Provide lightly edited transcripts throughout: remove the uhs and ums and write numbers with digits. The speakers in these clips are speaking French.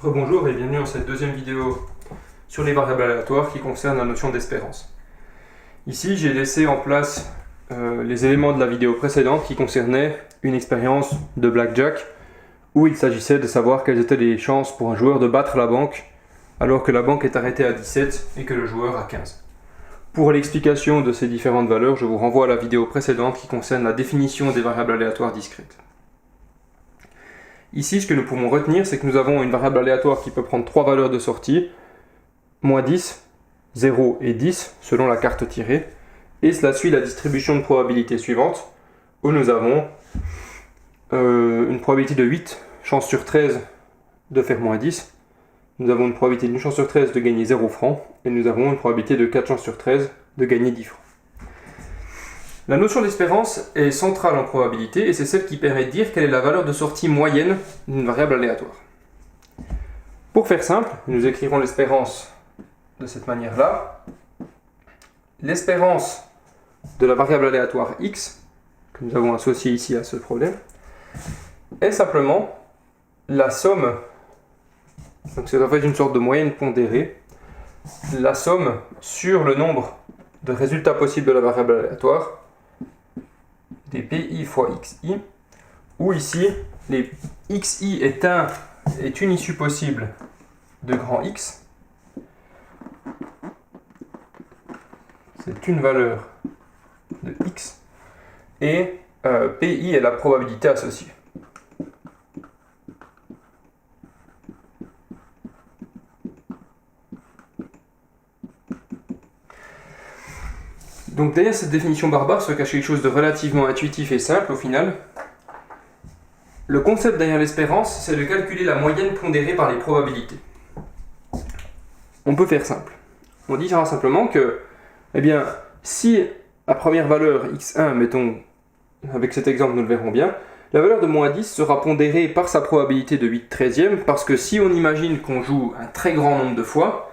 Rebonjour et bienvenue dans cette deuxième vidéo sur les variables aléatoires qui concerne la notion d'espérance. Ici, j'ai laissé en place les éléments de la vidéo précédente qui concernaient une expérience de blackjack où il s'agissait de savoir quelles étaient les chances pour un joueur de battre la banque alors que la banque est arrêtée à 17 et que le joueur a 15. Pour l'explication de ces différentes valeurs, je vous renvoie à la vidéo précédente qui concerne la définition des variables aléatoires discrètes. Ici, ce que nous pouvons retenir, c'est que nous avons une variable aléatoire qui peut prendre trois valeurs de sortie, moins 10, 0 et 10, selon la carte tirée, et cela suit la distribution de probabilité suivante, où nous avons une probabilité de 8 chances sur 13 de faire moins 10, nous avons une probabilité d'une chance sur 13 de gagner 0 francs, et nous avons une probabilité de 4 chances sur 13 de gagner 10 francs. La notion d'espérance est centrale en probabilité et c'est celle qui permet de dire quelle est la valeur de sortie moyenne d'une variable aléatoire. Pour faire simple, nous écrirons l'espérance de cette manière-là. L'espérance de la variable aléatoire x, que nous avons associée ici à ce problème, est simplement la somme, donc c'est en fait une sorte de moyenne pondérée, la somme sur le nombre de résultats possibles de la variable aléatoire, des PI fois XI, où ici, les XI est une issue possible de grand X. C'est une valeur de X. Et PI est la probabilité associée. Donc derrière cette définition barbare se cache quelque chose de relativement intuitif et simple au final. Le concept derrière l'espérance, c'est de calculer la moyenne pondérée par les probabilités. On peut faire simple. On dira simplement que, si la première valeur x1, mettons, avec cet exemple nous le verrons bien, la valeur de moins 10 sera pondérée par sa probabilité de 8/13e, parce que si on imagine qu'on joue un très grand nombre de fois,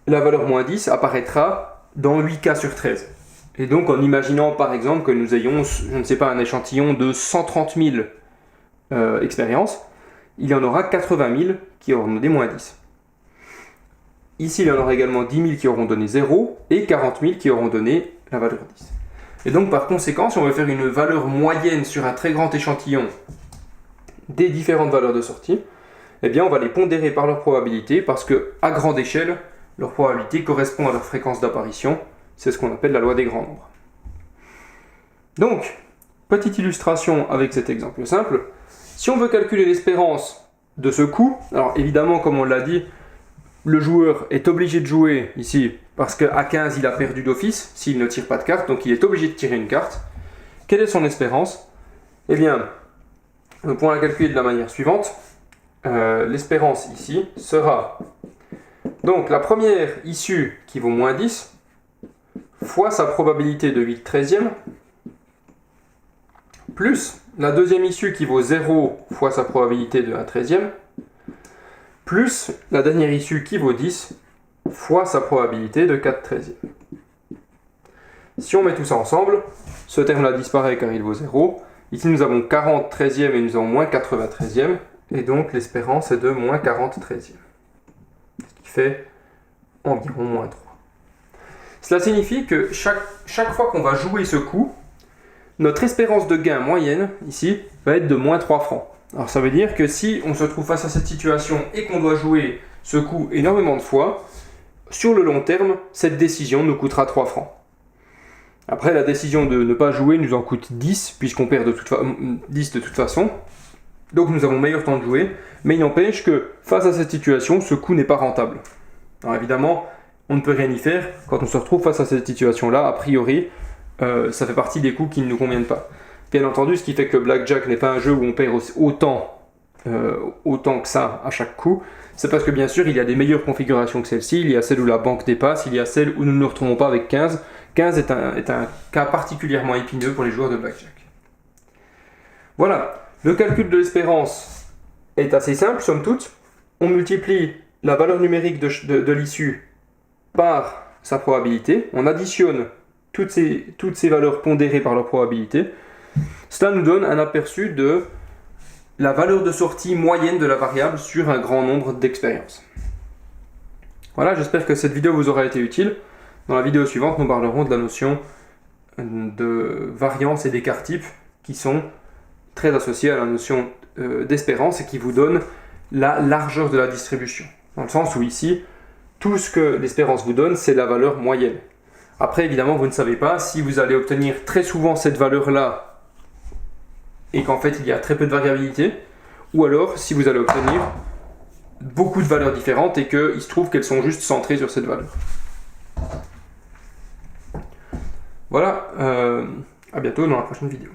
la valeur moins 10 apparaîtra dans 8 cas sur 13. Et donc en imaginant par exemple que nous ayons, je ne sais pas, un échantillon de 130 000 expériences, il y en aura 80 000 qui auront donné moins 10. Ici il y en aura également 10 000 qui auront donné 0 et 40 000 qui auront donné la valeur 10. Et donc par conséquent, si on veut faire une valeur moyenne sur un très grand échantillon des différentes valeurs de sortie, on va les pondérer par leur probabilité parce que à grande échelle, leur probabilité correspond à leur fréquence d'apparition. C'est ce qu'on appelle la loi des grands nombres. Donc, petite illustration avec cet exemple simple. Si on veut calculer l'espérance de ce coup, alors évidemment, comme on l'a dit, le joueur est obligé de jouer ici parce qu'à 15, il a perdu d'office s'il ne tire pas de carte, donc il est obligé de tirer une carte. Quelle est son espérance ? Nous pouvons la calculer de la manière suivante. L'espérance ici sera donc la première issue qui vaut moins 10 fois sa probabilité de 8/13e plus la deuxième issue qui vaut 0 fois sa probabilité de 1/13e plus la dernière issue qui vaut 10 fois sa probabilité de 4/13e. Si on met tout ça ensemble, ce terme-là disparaît car il vaut 0. Ici nous avons 40/13e et nous avons moins 80/13e et donc l'espérance est de moins 40/13e. Fait environ moins 3. Cela signifie que chaque fois qu'on va jouer ce coup, notre espérance de gain moyenne, ici, va être de moins 3 francs. Alors ça veut dire que si on se trouve face à cette situation et qu'on doit jouer ce coup énormément de fois, sur le long terme, cette décision nous coûtera 3 francs. Après, la décision de ne pas jouer nous en coûte 10, puisqu'on perd 10 de toute façon. Donc nous avons meilleur temps de jouer, mais il n'empêche que face à cette situation, ce coup n'est pas rentable. Alors évidemment, on ne peut rien y faire. Quand on se retrouve face à cette situation-là, a priori, ça fait partie des coups qui ne nous conviennent pas. Bien entendu, ce qui fait que Blackjack n'est pas un jeu où on perd autant que ça à chaque coup, c'est parce que bien sûr, il y a des meilleures configurations que celle-ci. Il y a celle où la banque dépasse, il y a celle où nous ne nous retrouvons pas avec 15. 15 est un cas particulièrement épineux pour les joueurs de Blackjack. Voilà. Le calcul de l'espérance est assez simple, somme toute. On multiplie la valeur numérique de l'issue par sa probabilité. On additionne toutes ces valeurs pondérées par leur probabilité. Cela nous donne un aperçu de la valeur de sortie moyenne de la variable sur un grand nombre d'expériences. Voilà, j'espère que cette vidéo vous aura été utile. Dans la vidéo suivante, nous parlerons de la notion de variance et d'écart type qui sont très associés à la notion d'espérance et qui vous donnent la largeur de la distribution. Dans le sens où ici, tout ce que l'espérance vous donne, c'est la valeur moyenne. Après, évidemment, vous ne savez pas si vous allez obtenir très souvent cette valeur-là et qu'en fait, il y a très peu de variabilité, ou alors si vous allez obtenir beaucoup de valeurs différentes et qu'il se trouve qu'elles sont juste centrées sur cette valeur. Voilà, à bientôt dans la prochaine vidéo.